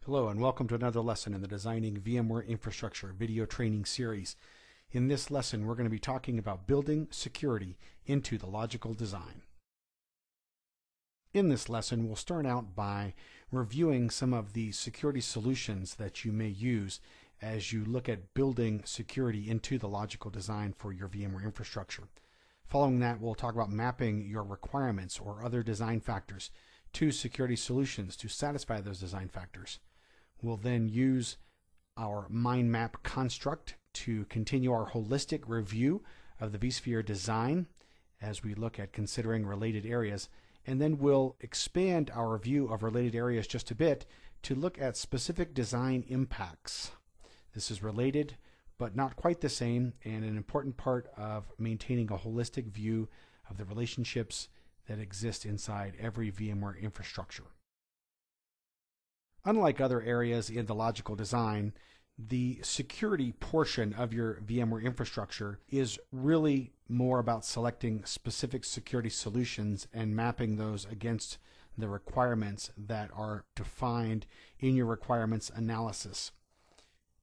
Hello and welcome to another lesson in the Designing VMware Infrastructure video training series. In this lesson, we're going to be talking about building security into the logical design. In this lesson, we'll start out by reviewing some of the security solutions that you may use as you look at building security into the logical design for your VMware infrastructure. Following that, we'll talk about mapping your requirements or other design factors to security solutions to satisfy those design factors. We'll then use our mind map construct to continue our holistic review of the vSphere design as we look at considering related areas. And then we'll expand our view of related areas just a bit to look at specific design impacts. This is related, but not quite the same, and an important part of maintaining a holistic view of the relationships that exist inside every VMware infrastructure. Unlike other areas in the logical design, the security portion of your VMware infrastructure is really more about selecting specific security solutions and mapping those against the requirements that are defined in your requirements analysis.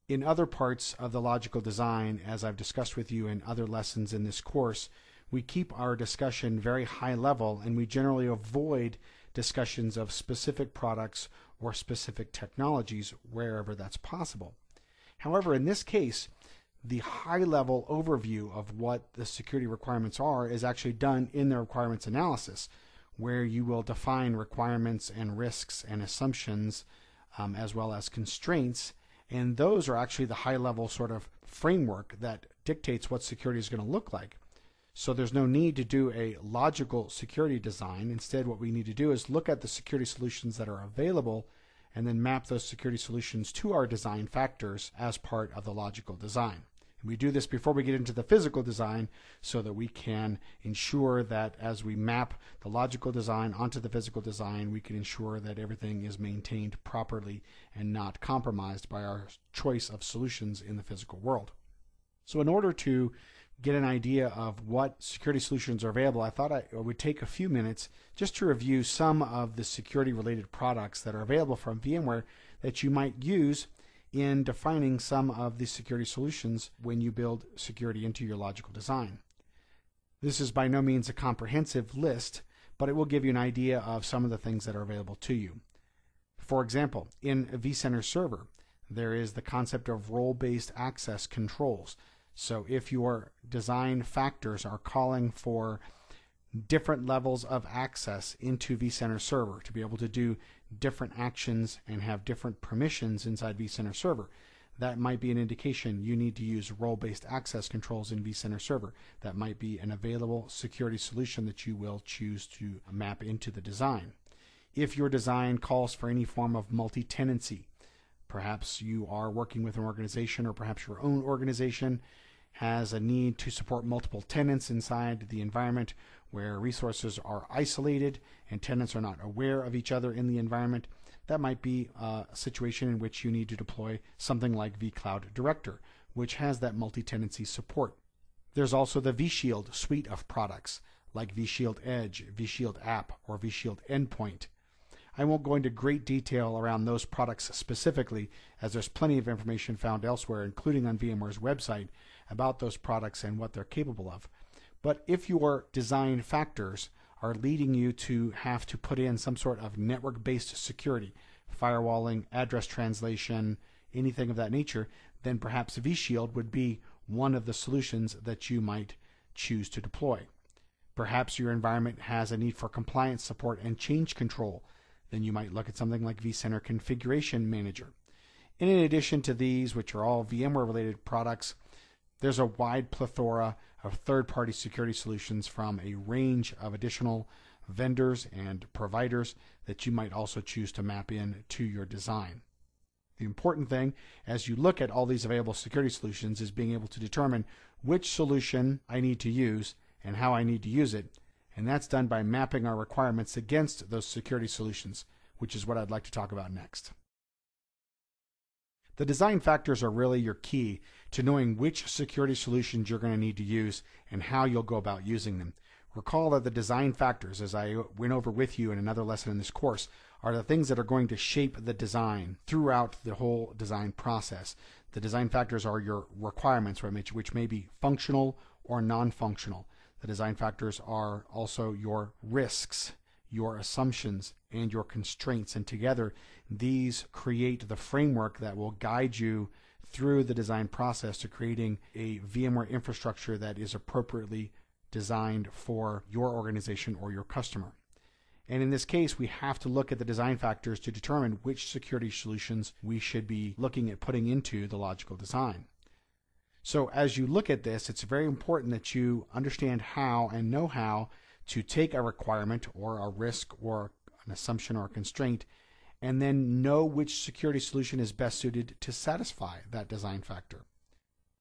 In other parts of the logical design, as I've discussed with you in other lessons in this course, we keep our discussion very high level and we generally avoid discussions of specific products or specific technologies wherever that's possible. However, in this case, the high-level overview of what the security requirements are is actually done in the requirements analysis, where you will define requirements and risks and assumptions as well as constraints, and those are actually the high-level sort of framework that dictates what security is going to look like. So there's no need to do a logical security design. Instead, what we need to do is look at the security solutions that are available and then map those security solutions to our design factors as part of the logical design. And we do this before we get into the physical design so that we can ensure that as we map the logical design onto the physical design, we can ensure that everything is maintained properly and not compromised by our choice of solutions in the physical world. So in order to get an idea of what security solutions are available, I thought I would take a few minutes just to review some of the security related products that are available from VMware that you might use in defining some of the security solutions when you build security into your logical design. This is by no means a comprehensive list, but it will give you an idea of some of the things that are available to you. For example, in vCenter Server, there is the concept of role-based access controls. So if your design factors are calling for different levels of access into vCenter Server to be able to do different actions and have different permissions inside vCenter Server, that might be an indication you need to use role-based access controls in vCenter Server. That might be an available security solution that you will choose to map into the design. If your design calls for any form of multi-tenancy, perhaps you are working with an organization or perhaps your own organization has a need to support multiple tenants inside the environment where resources are isolated and tenants are not aware of each other in the environment. That might be a situation in which you need to deploy something like vCloud Director, which has that multi-tenancy support. There's also the vShield suite of products like vShield Edge, vShield App, or vShield Endpoint. I won't go into great detail around those products specifically, as there's plenty of information found elsewhere, including on VMware's website, about those products and what they're capable of. But if your design factors are leading you to have to put in some sort of network-based security, firewalling, address translation, anything of that nature, then perhaps vShield would be one of the solutions that you might choose to deploy. Perhaps your environment has a need for compliance support and change control. Then you might look at something like vCenter Configuration Manager. And in addition to these, which are all VMware-related products, there's a wide plethora of third-party security solutions from a range of additional vendors and providers that you might also choose to map in to your design. The important thing as you look at all these available security solutions is being able to determine which solution I need to use and how I need to use it, and that's done by mapping our requirements against those security solutions, which is what I'd like to talk about next. The design factors are really your key to knowing which security solutions you're going to need to use and how you'll go about using them. Recall that the design factors, as I went over with you in another lesson in this course, are the things that are going to shape the design throughout the whole design process. The design factors are your requirements, which may be functional or non-functional. The design factors are also your risks, your assumptions, and your constraints. And together, these create the framework that will guide you through the design process to creating a VMware infrastructure that is appropriately designed for your organization or your customer. And in this case, we have to look at the design factors to determine which security solutions we should be looking at putting into the logical design. So as you look at this, it's very important that you understand how and know how to take a requirement or a risk or an assumption or a constraint, and then know which security solution is best suited to satisfy that design factor.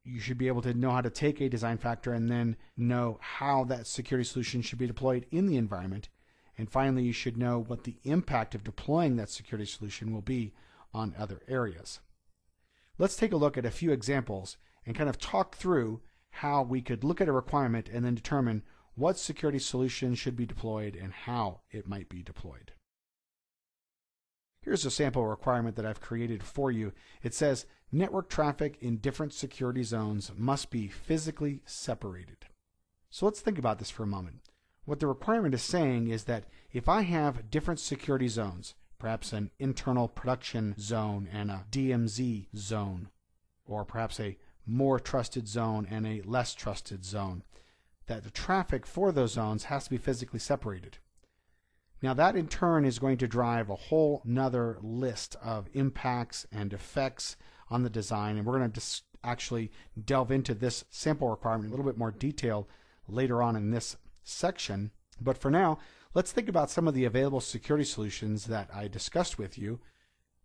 You should be able to know how to take a design factor and then know how that security solution should be deployed in the environment. And finally, you should know what the impact of deploying that security solution will be on other areas. Let's take a look at a few examples and kind of talk through how we could look at a requirement and then determine what security solution should be deployed and how it might be deployed. Here's a sample requirement that I've created for you. It says network traffic in different security zones must be physically separated. So let's think about this for a moment. What the requirement is saying is that if I have different security zones, perhaps an internal production zone and a DMZ zone, or perhaps a more trusted zone and a less trusted zone, that the traffic for those zones has to be physically separated. Now that in turn is going to drive a whole nother list of impacts and effects on the design, and we're going to actually delve into this sample requirement in a little bit more detail later on in this section. But for now, let's think about some of the available security solutions that I discussed with you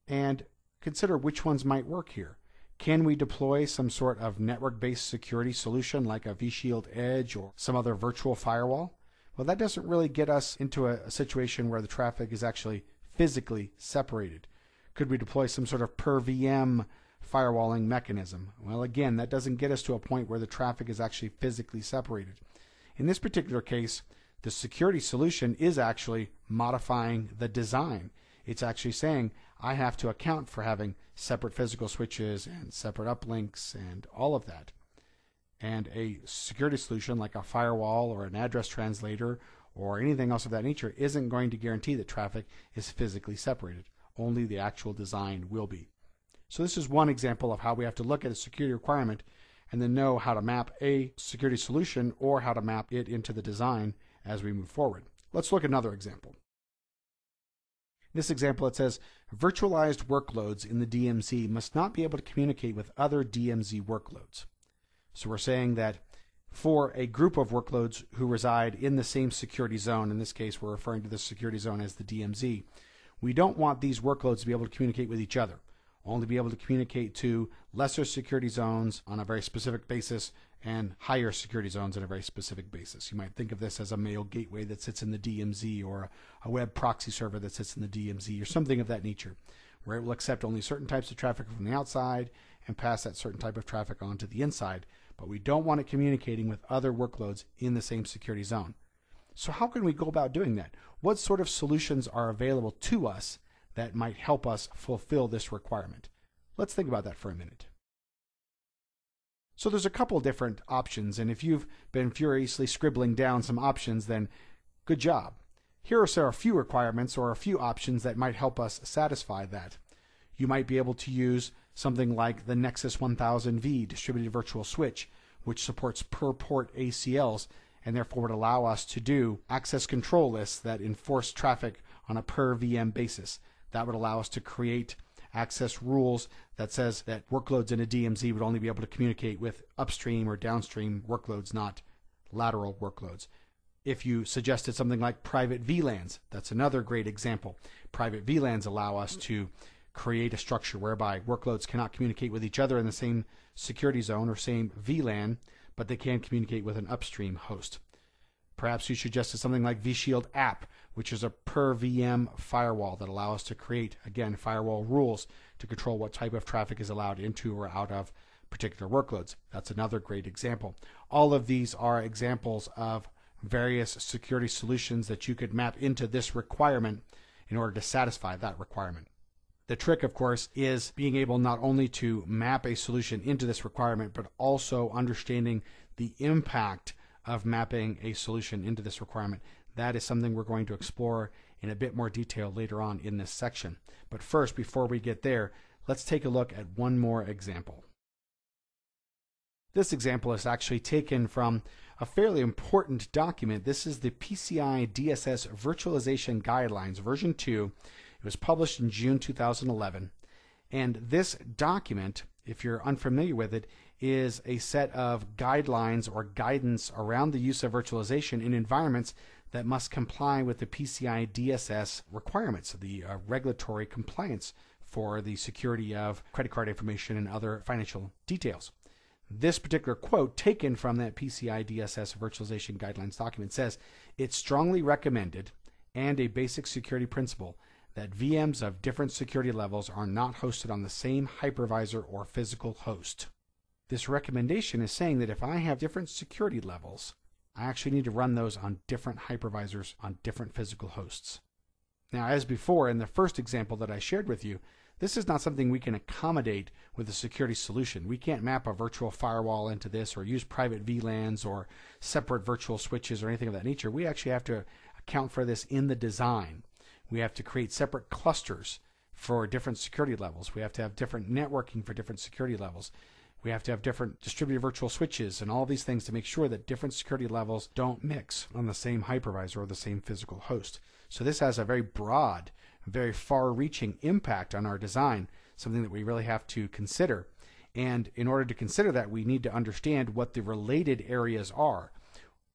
and consider which ones might work here. Can we deploy some sort of network-based security solution like a vShield Edge or some other virtual firewall? Well, that doesn't really get us into a situation where the traffic is actually physically separated. Could we deploy some sort of per VM firewalling mechanism? Well, again, that doesn't get us to a point where the traffic is actually physically separated. In this particular case, the security solution is actually modifying the design. It's actually saying I have to account for having separate physical switches and separate uplinks and all of that. And a security solution like a firewall or an address translator or anything else of that nature isn't going to guarantee that traffic is physically separated. Only the actual design will be. So this is one example of how we have to look at a security requirement and then know how to map a security solution or how to map it into the design as we move forward. Let's look at another example. In this example, it says virtualized workloads in the DMZ must not be able to communicate with other DMZ workloads. So we're saying that for a group of workloads who reside in the same security zone, in this case we're referring to the security zone as the DMZ, we don't want these workloads to be able to communicate with each other, only be able to communicate to lesser security zones on a very specific basis and higher security zones on a very specific basis. You might think of this as a mail gateway that sits in the DMZ or a web proxy server that sits in the DMZ or something of that nature, where it will accept only certain types of traffic from the outside and pass that certain type of traffic on to the inside. But we don't want it communicating with other workloads in the same security zone. So how can we go about doing that? What sort of solutions are available to us that might help us fulfill this requirement? Let's think about that for a minute. So there's a couple different options, and if you've been furiously scribbling down some options, then good job. Here are a few requirements or a few options that might help us satisfy that. You might be able to use something like the Nexus 1000V distributed virtual switch, which supports per port ACLs and therefore would allow us to do access control lists that enforce traffic on a per VM basis. That would allow us to create access rules that says that workloads in a DMZ would only be able to communicate with upstream or downstream workloads, not lateral workloads. If you suggested something like private VLANs, that's another great example. Private VLANs allow us to create a structure whereby workloads cannot communicate with each other in the same security zone or same VLAN, but they can communicate with an upstream host. Perhaps you suggested something like vShield App, which is a per VM firewall that allow us to create, again, firewall rules to control what type of traffic is allowed into or out of particular workloads. That's another great example. All of these are examples of various security solutions that you could map into this requirement in order to satisfy that requirement. The trick, of course, is being able not only to map a solution into this requirement, but also understanding the impact of mapping a solution into this requirement. That is something we're going to explore in a bit more detail later on in this section. But first, before we get there, let's take a look at one more example. This example is actually taken from a fairly important document. This is the PCI DSS Virtualization Guidelines, version 2. It was published in June 2011. And this document, if you're unfamiliar with it, is a set of guidelines or guidance around the use of virtualization in environments that must comply with the PCI DSS requirements, the regulatory compliance for the security of credit card information and other financial details. This particular quote taken from that PCI DSS Virtualization Guidelines document says, "It's strongly recommended and a basic security principle that VMs of different security levels are not hosted on the same hypervisor or physical host." This recommendation is saying that if I have different security levels, I actually need to run those on different hypervisors on different physical hosts. Now, as before, in the first example that I shared with you, this is not something we can accommodate with a security solution. We can't map a virtual firewall into this or use private VLANs or separate virtual switches or anything of that nature. We actually have to account for this in the design. We have to create separate clusters for different security levels. We have to have different networking for different security levels. We have to have different distributed virtual switches and all these things to make sure that different security levels don't mix on the same hypervisor or the same physical host. So this has a very broad, very far-reaching impact on our design, something that we really have to consider. And in order to consider that, we need to understand what the related areas are.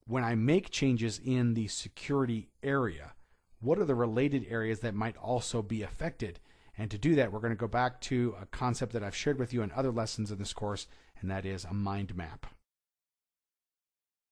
When I make changes in the security area, what are the related areas that might also be affected? And to do that, we're going to go back to a concept that I've shared with you in other lessons in this course, and that is a mind map.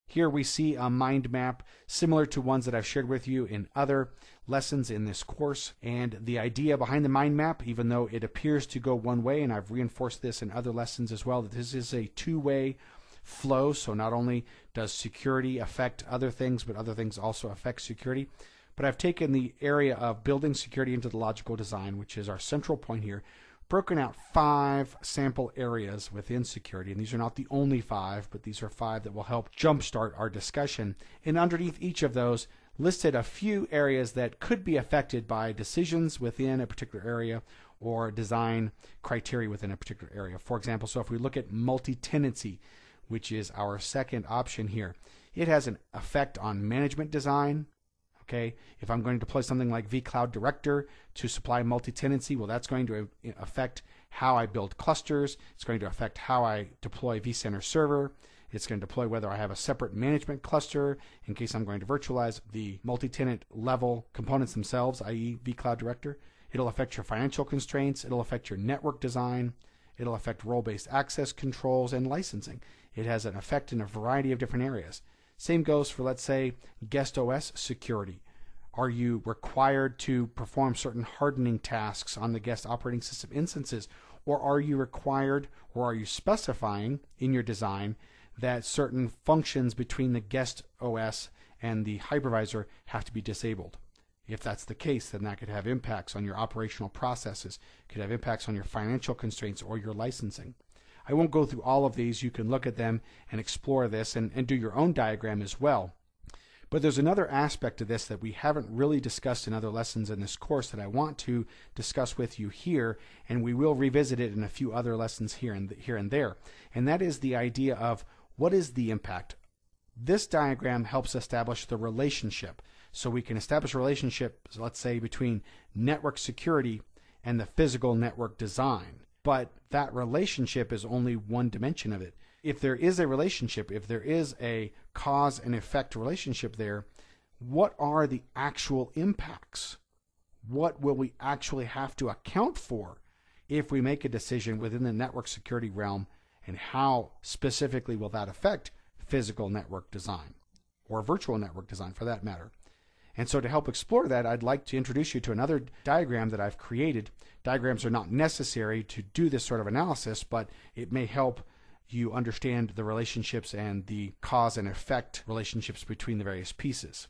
Here we see a mind map similar to ones that I've shared with you in other lessons in this course. And the idea behind the mind map, even though it appears to go one way, and I've reinforced this in other lessons as well, that this is a two-way flow. So not only does security affect other things, but other things also affect security. But I've taken the area of building security into the logical design, which is our central point here, broken out 5 sample areas within security. And these are not the only 5, but these are 5 that will help jumpstart our discussion. And underneath each of those, listed a few areas that could be affected by decisions within a particular area or design criteria within a particular area. For example, so if we look at multi-tenancy, which is our second option here, it has an effect on management design. Okay, if I'm going to deploy something like vCloud Director to supply multi-tenancy, well, that's going to affect how I build clusters. It's going to affect how I deploy vCenter Server. It's going to deploy whether I have a separate management cluster in case I'm going to virtualize the multi-tenant level components themselves, i.e. vCloud Director. It'll affect your financial constraints. It'll affect your network design. It'll affect role-based access controls and licensing. It has an effect in a variety of different areas. Same goes for, let's say, guest OS security. Are you required to perform certain hardening tasks on the guest operating system instances? Or are you required, or are you specifying in your design that certain functions between the guest OS and the hypervisor have to be disabled? If that's the case, then that could have impacts on your operational processes, could have impacts on your financial constraints or your licensing. I won't go through all of these. You can look at them and explore this and do your own diagram as well. But there's another aspect to this that we haven't really discussed in other lessons in this course that I want to discuss with you here, and we will revisit it in a few other lessons here and there. And that is the idea of what is the impact. This diagram helps establish the relationship. So we can establish a relationship, let's say, between network security and the physical network design. But that relationship is only one dimension of it. If there is a relationship, if there is a cause and effect relationship there, what are the actual impacts? What will we actually have to account for if we make a decision within the network security realm, and how specifically will that affect physical network design or virtual network design for that matter? And so to help explore that, I'd like to introduce you to another diagram that I've created. Diagrams are not necessary to do this sort of analysis, but it may help you understand the relationships and the cause and effect relationships between the various pieces.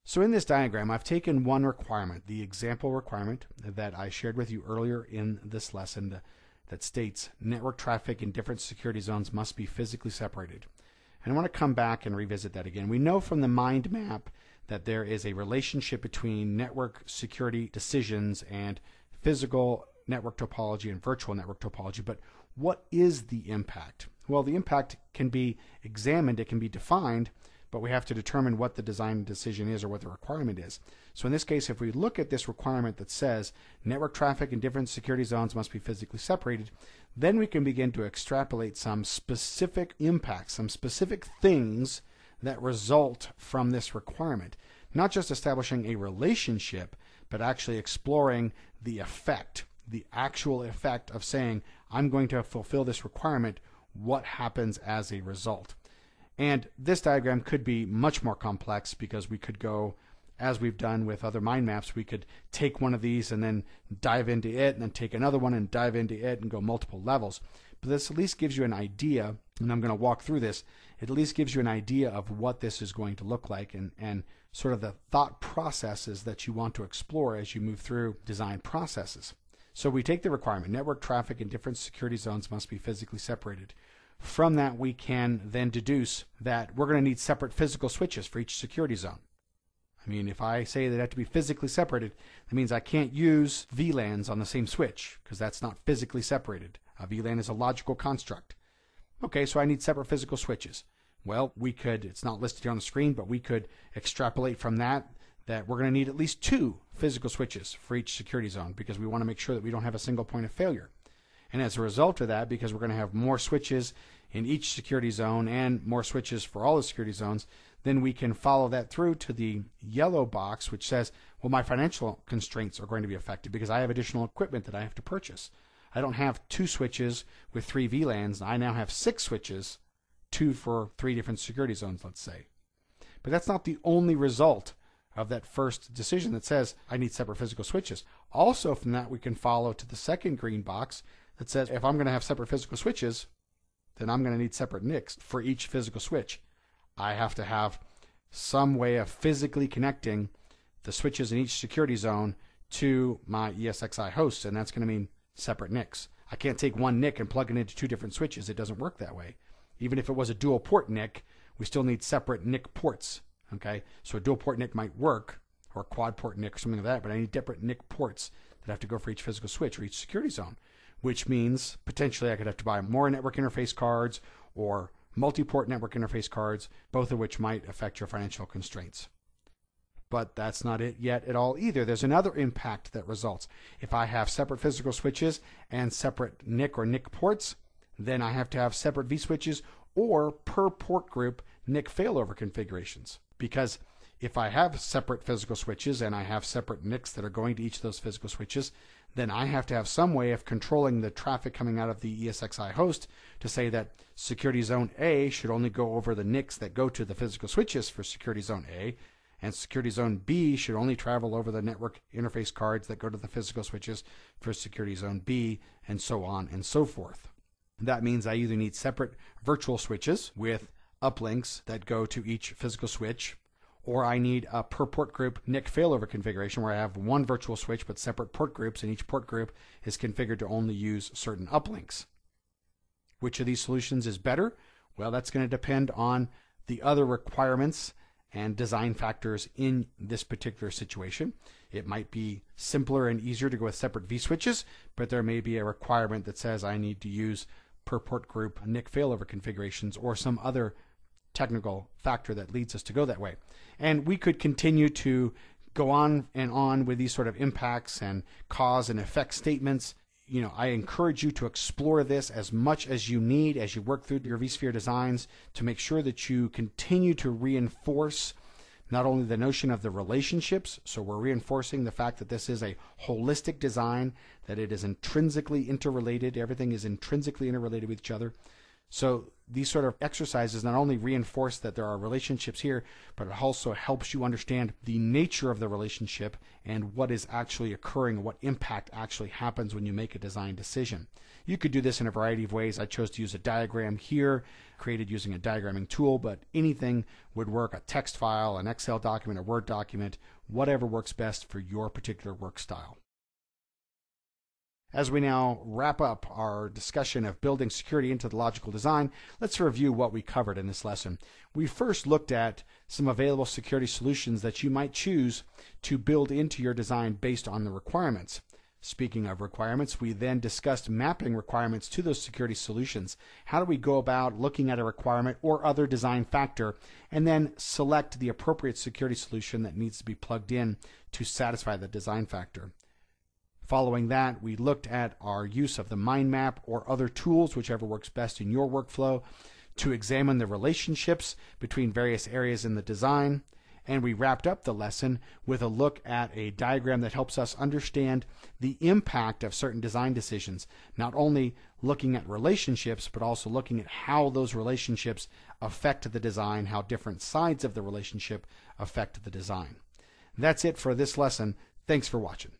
So in this diagram, I've taken one requirement, the example requirement that I shared with you earlier in this lesson that states network traffic in different security zones must be physically separated. And I want to come back and revisit that again. We know from the mind map that there is a relationship between network security decisions and physical network topology and virtual network topology, but what is the impact? Well, the impact can be examined, it can be defined, but we have to determine what the design decision is or what the requirement is. So in this case, if we look at this requirement that says network traffic in different security zones must be physically separated, then we can begin to extrapolate some specific impacts, some specific things that result from this requirement. Not just establishing a relationship, but actually exploring the effect, the actual effect of saying, I'm going to fulfill this requirement, what happens as a result. And this diagram could be much more complex because we could go, as we've done with other mind maps, we could take one of these and then dive into it, and then take another one and dive into it and go multiple levels. But this at least gives you an idea, and I'm going to walk through this, it at least gives you an idea of what this is going to look like and sort of the thought processes that you want to explore as you move through design processes. So we take the requirement, network traffic in different security zones must be physically separated. From that, we can then deduce that we're going to need separate physical switches for each security zone. I mean, if I say they have to be physically separated, that means I can't use VLANs on the same switch because that's not physically separated. A VLAN is a logical construct. Okay, so I need separate physical switches. Well, we could, it's not listed here on the screen, but we could extrapolate from that we're going to need at least 2 physical switches for each security zone because we want to make sure that we don't have a single point of failure. And as a result of that, because we're going to have more switches in each security zone and more switches for all the security zones, then we can follow that through to the yellow box, which says, well, my financial constraints are going to be affected because I have additional equipment that I have to purchase. I don't have 2 switches with 3 VLANs. I now have 6 switches, 2 for 3 different security zones, let's say. But that's not the only result of that first decision that says I need separate physical switches. Also from that, we can follow to the second green box that says if I'm going to have separate physical switches, then I'm going to need separate NICs for each physical switch. I have to have some way of physically connecting the switches in each security zone to my ESXi hosts, and that's going to mean separate NICs. I can't take one NIC and plug it into 2 different switches. It doesn't work that way. Even if it was a dual port NIC, we still need separate NIC ports. Okay, so a dual port NIC might work, or a quad port NIC or something like that, but I need different NIC ports that have to go for each physical switch or each security zone, which means potentially I could have to buy more network interface cards or multi-port network interface cards, both of which might affect your financial constraints. But that's not it yet at all either. There's another impact that results. If I have separate physical switches and separate NIC or NIC ports, then I have to have separate vSwitches or per port group NIC failover configurations. Because if I have separate physical switches and I have separate NICs that are going to each of those physical switches, then I have to have some way of controlling the traffic coming out of the ESXi host to say that security zone A should only go over the NICs that go to the physical switches for security zone A, and security zone B should only travel over the network interface cards that go to the physical switches for security zone B, and so on and so forth. That means I either need separate virtual switches with uplinks that go to each physical switch, or I need a per port group NIC failover configuration where I have one virtual switch but separate port groups, and each port group is configured to only use certain uplinks. Which of these solutions is better? Well, that's going to depend on the other requirements and design factors in this particular situation. It might be simpler and easier to go with separate vSwitches, but there may be a requirement that says I need to use per port group NIC failover configurations or some other technical factor that leads us to go that way. And we could continue to go on and on with these sort of impacts and cause and effect statements. You know, I encourage you to explore this as much as you need as you work through your vSphere designs to make sure that you continue to reinforce not only the notion of the relationships, so we're reinforcing the fact that this is a holistic design, that it is intrinsically interrelated, everything is intrinsically interrelated with each other. So these sort of exercises not only reinforce that there are relationships here, but it also helps you understand the nature of the relationship and what is actually occurring, what impact actually happens when you make a design decision. You could do this in a variety of ways. I chose to use a diagram here, created using a diagramming tool, but anything would work, a text file, an Excel document, a Word document, whatever works best for your particular work style. As we now wrap up our discussion of building security into the logical design, let's review what we covered in this lesson. We first looked at some available security solutions that you might choose to build into your design based on the requirements. Speaking of requirements, we then discussed mapping requirements to those security solutions. How do we go about looking at a requirement or other design factor and then select the appropriate security solution that needs to be plugged in to satisfy the design factor? Following that, we looked at our use of the mind map or other tools, whichever works best in your workflow, to examine the relationships between various areas in the design. And we wrapped up the lesson with a look at a diagram that helps us understand the impact of certain design decisions, not only looking at relationships, but also looking at how those relationships affect the design, how different sides of the relationship affect the design. That's it for this lesson. Thanks for watching.